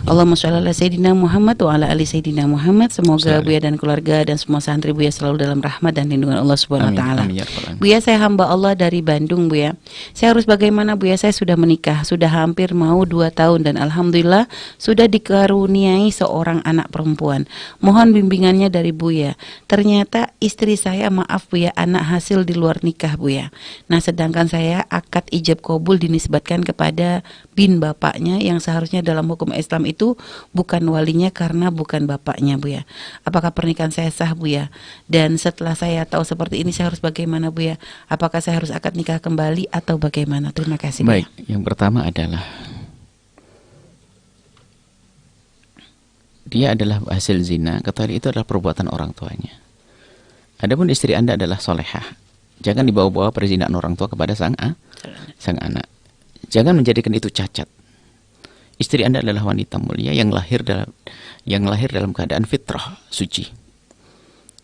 Allahumma sholli ala Sayyidina Muhammad wa ala ali Sayyidina Muhammad. Semoga Sholli. Buya dan keluarga dan semua santri Buya selalu dalam rahmat dan lindungan Allah Subhanahu wa Amin, taala. amin ya rabbal alamin. Buya, saya hamba Allah dari Bandung, Buya. Saya harus bagaimana, Buya? Saya sudah menikah, sudah hampir mau 2 tahun dan alhamdulillah sudah dikaruniai seorang anak perempuan. Mohon bimbingannya dari Buya. Ternyata istri saya, maaf Buya, anak hasil di luar nikah, Buya. Nah, sedangkan saya akad ijab kabul dinisbatkan kepada bin bapaknya yang seharusnya dalam hukum Islam itu bukan walinya karena bukan bapaknya, Buya. Apakah pernikahan saya sah, Buya? Dan setelah saya tahu seperti ini, saya harus bagaimana, Buya? Apakah saya harus akad nikah kembali atau bagaimana? Terima kasih, Buya. Baik, yang pertama adalah dia adalah hasil zina, ketahui itu adalah perbuatan orang tuanya. Adapun istri Anda adalah solehah, jangan dibawa-bawa perzinahan orang tua kepada sang anak. Jangan menjadikan itu cacat. Istri Anda adalah wanita mulia yang lahir dalam keadaan fitrah, suci.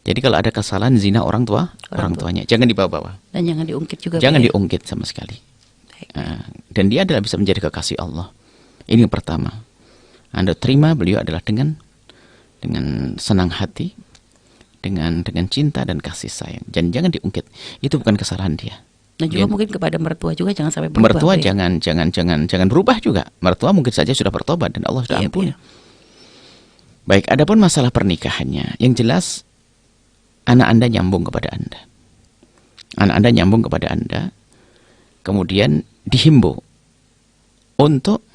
Jadi kalau ada kesalahan zina orang tuanya, jangan dibawa-bawa. Dan jangan diungkit juga, Jangan Buya. diungkit sama sekali. Dan dia adalah bisa menjadi kekasih Allah. Ini yang pertama. Anda terima beliau adalah dengan senang hati, dengan cinta dan kasih sayang. Dan jangan diungkit. Itu bukan kesalahan dia. Dan juga mungkin kepada mertua juga jangan sampai berubah. Mertua Buya. jangan berubah juga. Mertua mungkin saja sudah bertobat dan Allah sudah Iya, ampuni. Buya. Baik, adapun masalah pernikahannya, yang jelas anak Anda nyambung kepada Anda. Anak Anda nyambung kepada Anda. Kemudian dihimbau untuk,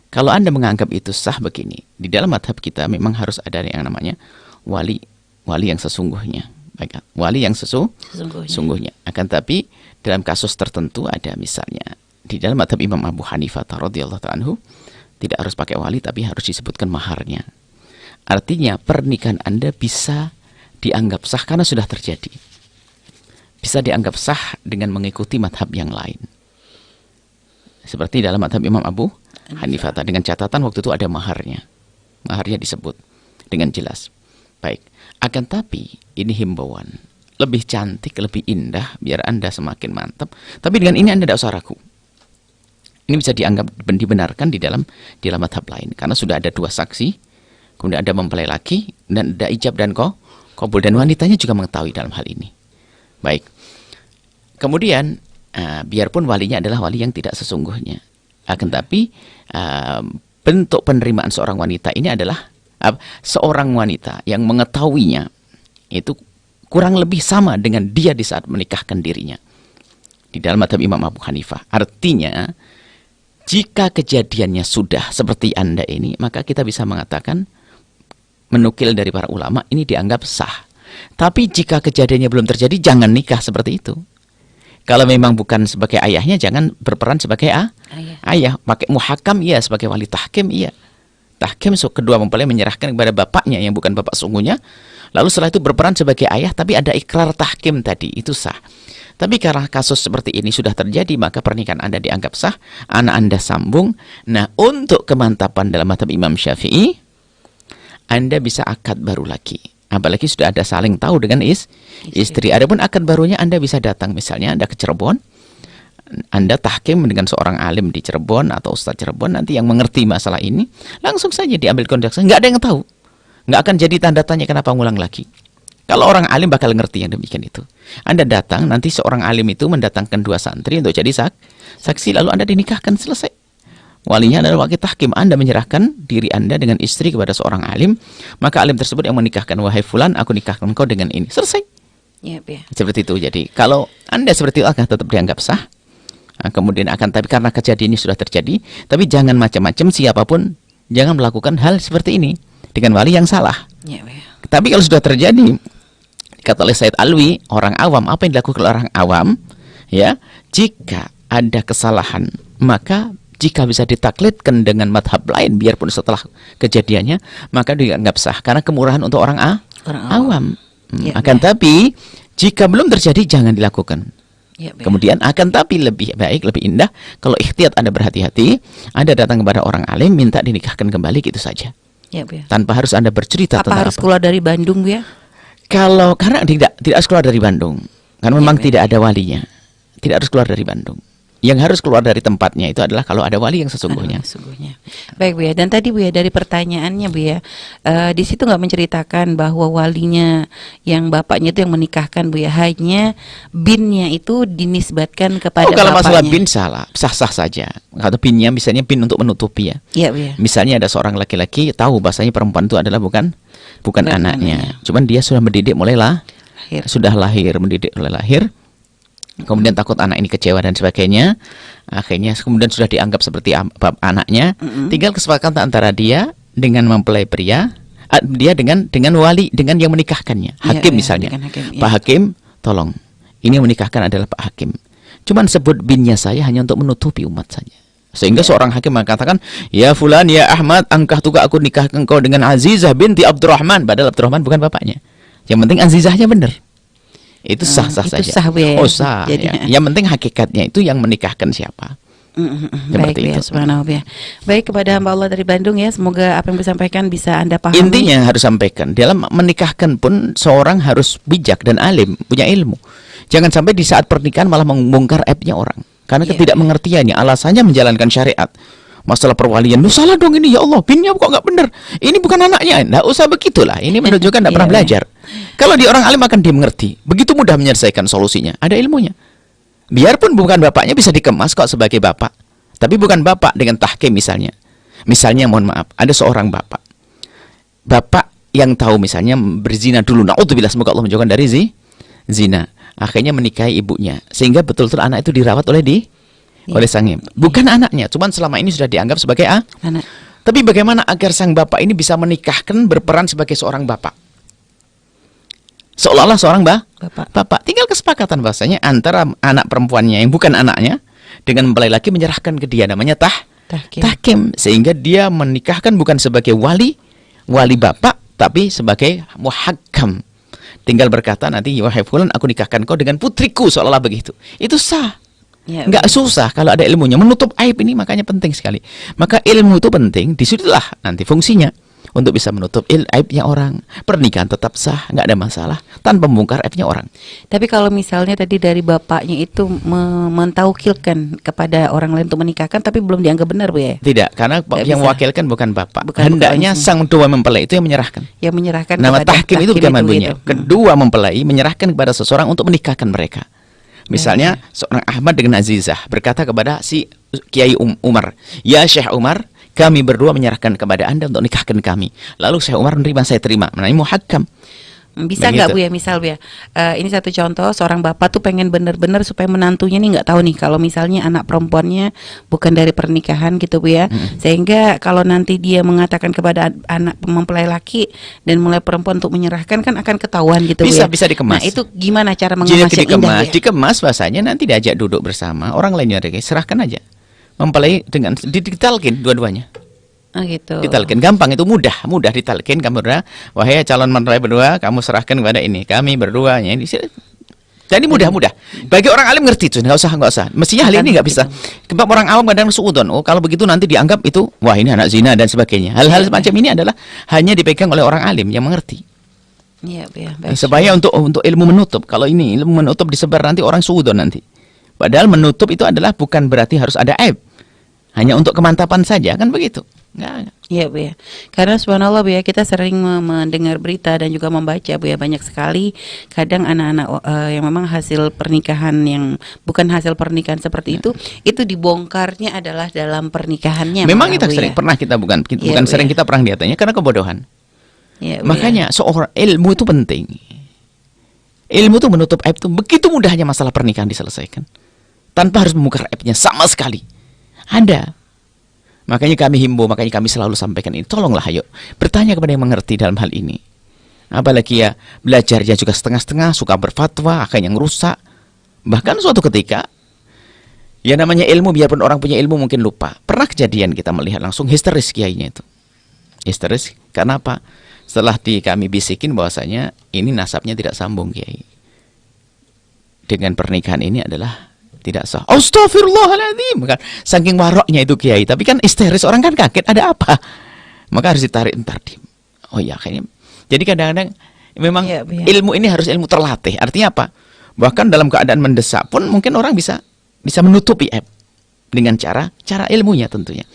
kalau Anda menganggap itu sah begini, di dalam madhab kita memang harus ada yang namanya wali yang sesungguhnya. Baik, wali yang sesungguhnya. Akan tapi dalam kasus tertentu ada, misalnya di dalam madhab Imam Abu Hanifah radhiyallahu ta'ala anhu, tidak harus pakai wali tapi harus disebutkan maharnya. Artinya pernikahan Anda bisa dianggap sah karena sudah terjadi. Bisa dianggap sah dengan mengikuti madhab yang lain. Seperti dalam madhab Imam Abu Hanifah, dengan catatan waktu itu ada maharnya. Maharnya disebut dengan jelas. Baik, akan tapi ini himbauan. Lebih cantik, lebih indah, biar Anda semakin mantap. Tapi dengan ini Anda tidak usah ragu. Ini bisa dianggap dibenarkan di dalam madhab lain. Karena sudah ada 2 saksi, kemudian ada mempelai laki, dan ada ijab dan qabul. Dan wanitanya juga mengetahui dalam hal ini. Baik. Kemudian, biarpun walinya adalah wali yang tidak sesungguhnya. Akan tapi, bentuk penerimaan seorang wanita ini adalah seorang wanita yang mengetahuinya itu kurang lebih sama dengan dia di saat menikahkan dirinya. Di dalam madhab Imam Abu Hanifah. Artinya, jika kejadiannya sudah seperti Anda ini, maka kita bisa mengatakan, menukil dari para ulama, ini dianggap sah. Tapi jika kejadiannya belum terjadi, jangan nikah seperti itu. Kalau memang bukan sebagai ayahnya, jangan berperan sebagai ayah. Pakai muhakam, iya. Sebagai wali tahkim, iya. Tahkim, kedua mempelai menyerahkan kepada bapaknya yang bukan bapak sungguhnya. Lalu setelah itu berperan sebagai ayah, tapi ada ikrar tahkim tadi, itu sah. Tapi karena kasus seperti ini sudah terjadi, maka pernikahan Anda dianggap sah, anak Anda sambung. Nah, untuk kemantapan dalam madhab Imam Syafi'i, Anda bisa akad baru lagi. Apalagi sudah ada saling tahu dengan istri. Adapun akad barunya Anda bisa datang, misalnya Anda ke Cirebon, Anda tahkim dengan seorang alim di Cirebon atau Ustadz Cirebon nanti yang mengerti masalah ini, langsung saja diambil kontrak. Nggak ada yang tahu. Nggak akan jadi tanda tanya kenapa ngulang lagi. Kalau orang alim bakal ngerti yang demikian itu. Anda datang, nanti seorang alim itu mendatangkan 2 santri untuk jadi saksi, lalu Anda dinikahkan, selesai. Walinya adalah wakil tahkim. Anda menyerahkan diri Anda dengan istri kepada seorang alim, maka alim tersebut yang menikahkan, wahai fulan, aku nikahkan kau dengan ini. Selesai. Ya. Seperti itu. Jadi, kalau Anda seperti itu akan tetap dianggap sah. Nah, kemudian tapi karena kejadian ini sudah terjadi, tapi jangan macam-macam, siapapun jangan melakukan hal seperti ini dengan wali yang salah. Ya. Tapi kalau sudah terjadi, kata oleh Said Alwi, orang awam, apa yang dilakukan oleh orang awam? Ya, jika ada kesalahan, maka jika bisa ditaklidkan dengan madhab lain, biarpun setelah kejadiannya, maka dianggap sah. Karena kemurahan untuk orang awam. Ya, akan tapi, jika belum terjadi, jangan dilakukan. Ya, Kemudian akan tapi lebih baik, lebih indah kalau ikhtiyat Anda berhati-hati, Anda datang kepada orang alim minta dinikahkan kembali, gitu saja. Ya. Tanpa harus Anda bercerita Apa harus keluar dari Bandung, ya? Karena tidak harus keluar dari Bandung. Karena memang tidak ada walinya. Tidak harus keluar dari Bandung. Yang harus keluar dari tempatnya itu adalah kalau ada wali yang sesungguhnya. Sesungguhnya. Baik Bu ya. Dan tadi Bu ya dari pertanyaannya Bu ya, di situ nggak menceritakan bahwa walinya yang bapaknya itu yang menikahkan Bu ya, hanya binnya itu dinisbatkan kepada kalau masalah bapaknya. bin sah-sah saja. Atau binnya misalnya bin untuk menutupi ya. Iya Bu ya. Misalnya ada seorang laki-laki tahu bahasanya perempuan itu adalah bukan anaknya. Cuman dia sudah mendidik sudah lahir, mendidik mulai lahir. Kemudian takut anak ini kecewa dan sebagainya. Akhirnya kemudian sudah dianggap seperti anaknya. Tinggal kesepakatan antara dia dengan mempelai pria, dia dengan wali, dengan yang menikahkannya. Hakim misalnya. Hakim, Pak Hakim, tolong. Ini yang menikahkan adalah Pak Hakim. Cuman sebut binnya saya hanya untuk menutupi umat saja. Sehingga seorang hakim mengatakan, ya fulan, ya Ahmad, angkah tuka aku nikahkan kau dengan Azizah binti Abdurrahman. Padahal Abdurrahman bukan bapaknya. Yang penting Azizahnya benar. Itu sah-sah itu saja. sah, Bu ya. Oh sah. Jadi, Ya. Yang penting hakikatnya itu yang menikahkan siapa. Baik Bu ya, subhanallah Bu ya. Baik, kepada hamba Allah dari Bandung ya, semoga apa yang disampaikan bisa Anda pahami. Intinya yang harus sampaikan, dalam menikahkan pun seorang harus bijak dan alim, punya ilmu. Jangan sampai di saat pernikahan malah membongkar aibnya orang. Karena ketidakmengertiannya, alasannya menjalankan syariat. Masalah perwalian, lu salah dong ini, ya Allah, binnya kok nggak benar. Ini bukan anaknya, nggak usah begitulah. Ini menunjukkan nggak pernah belajar. Kalau di orang alim akan dimengerti. Begitu mudah menyelesaikan solusinya. Ada ilmunya. Biarpun bukan bapaknya bisa dikemas kok sebagai bapak. Tapi bukan bapak dengan tahkim misalnya. Misalnya mohon maaf, ada seorang bapak. Bapak yang tahu misalnya berzina dulu. Na'udzubillah, semoga Allah menjauhkan dari zina. Akhirnya menikahi ibunya. Sehingga betul-betul anak itu dirawat oleh sang ibu. Bukan anaknya, cuman selama ini sudah dianggap sebagai anak. Tapi bagaimana agar sang bapak ini bisa menikahkan, berperan sebagai seorang bapak? Seolah-olah seorang bapak. Tinggal kesepakatan bahasanya antara anak perempuannya yang bukan anaknya dengan mempelai laki menyerahkan ke dia, namanya tahkim. Sehingga dia menikahkan bukan sebagai wali bapak, tapi sebagai muhakkam. Tinggal berkata nanti, wahai fulan, aku nikahkan kau dengan putriku, seolah-olah begitu. Itu sah. Nggak susah kalau ada ilmunya. Menutup aib ini makanya penting sekali. Maka ilmu itu penting, disitulah nanti fungsinya untuk bisa menutup aibnya orang. Pernikahan tetap sah, nggak ada masalah tanpa membongkar aibnya orang. Tapi kalau misalnya tadi dari bapaknya itu mentaukilkan kepada orang lain untuk menikahkan, tapi belum dianggap benar Bu ya? Tidak, karena yang mewakilkan bukan bapak. bukan Hendaknya sang dua mempelai itu yang menyerahkan. Yang menyerahkan. Nama tahkim itu bagaimana bunyinya? Gitu. Kedua mempelai menyerahkan kepada seseorang untuk menikahkan mereka. Misalnya seorang Ahmad dengan Azizah berkata kepada si Kiai Umar, ya Syekh Umar, kami berdua menyerahkan kepada Anda untuk nikahkan kami. Lalu Syekh Umar menerima, saya terima. Namanya muhakkam. Bisa nggak Bu ya, misal Bu ya, ini satu contoh, seorang bapak tuh pengen bener-bener supaya menantunya nih nggak tahu nih kalau misalnya anak perempuannya bukan dari pernikahan gitu Bu ya, sehingga kalau nanti dia mengatakan kepada anak mempelai laki dan mulai perempuan untuk menyerahkan kan akan ketahuan gitu Bu ya. Bisa dikemas. Nah itu gimana cara mengemas yang indah Bu ya? Dikemas bahasanya nanti diajak duduk bersama, orang lainnya serahkan aja. Mempelai dengan ditalkin dua-duanya. Oh gitu. Ditalkin gampang, itu mudah ditalkin. Kamu berdua, wahai calon mempelai berdua, kamu serahkan kepada ini, kami berduanya ini. Jadi mudah. Bagi orang alim ngerti itu, nggak usah. Mestinya hal ini nggak bisa. Sebab orang awam kadang suudon. Oh kalau begitu nanti dianggap itu, wah ini anak zina dan sebagainya. Hal-hal semacam ini adalah hanya dipegang oleh orang alim yang mengerti. Iya, Supaya untuk ilmu menutup. Kalau ini ilmu menutup disebar nanti orang suudon nanti. Padahal menutup itu adalah bukan berarti harus ada aib. Hanya untuk kemantapan saja, kan begitu. Enggak. Iya Bu ya. Karena subhanallah Bu ya, kita sering mendengar berita dan juga membaca Bu ya, banyak sekali kadang anak-anak yang memang hasil pernikahan yang bukan hasil pernikahan seperti itu dibongkarnya adalah dalam pernikahannya. Memang kita sering pernah kita perang di atasnya karena kebodohan. Ya, makanya seorang ilmu itu penting. Ilmu itu menutup aib itu begitu mudahnya masalah pernikahan diselesaikan. Tanpa harus membongkar aibnya sama sekali. Ada. Makanya kami himbau, makanya kami selalu sampaikan ini. Tolonglah ayo, bertanya kepada yang mengerti dalam hal ini. Apalagi ya, belajarnya juga setengah-setengah, suka berfatwa, akhirnya ngerusak. Bahkan suatu ketika, ya namanya ilmu, biarpun orang punya ilmu mungkin lupa. Pernah kejadian kita melihat langsung histeris kiainya itu. Histeris, karena apa? Setelah kami bisikin bahwasanya ini nasabnya tidak sambung kiai. Dengan pernikahan ini adalah tidak sah. Astaghfirullahaladzim. Kan saking waroknya itu kiai, tapi kan histeris, orang kan kaget ada apa. Maka harus ditarik entar di. Oh iya kayaknya. Jadi kadang-kadang memang ilmu ini harus ilmu terlatih. Artinya apa? Bahkan dalam keadaan mendesak pun mungkin orang bisa bisa menutupi aib dengan cara ilmunya tentunya.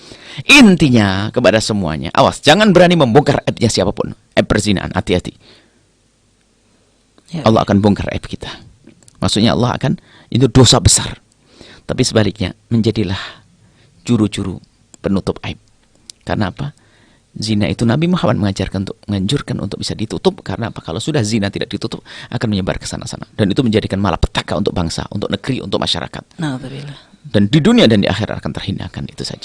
Intinya kepada semuanya, awas, jangan berani membongkar aibnya siapapun. Aib perzinaan, hati-hati. Ya. Allah akan bongkar aib kita. Maksudnya Allah akan, itu dosa besar. Tapi sebaliknya, menjadilah juru-juru penutup aib. Karena apa? Zina itu Nabi Muhammad menganjurkan untuk bisa ditutup. Karena apa? Kalau sudah zina tidak ditutup, akan menyebar ke sana-sana. Dan itu menjadikan malapetaka untuk bangsa, untuk negeri, untuk masyarakat. Na'udzubillah. Dan di dunia dan di akhirat akan terhinakan, itu saja.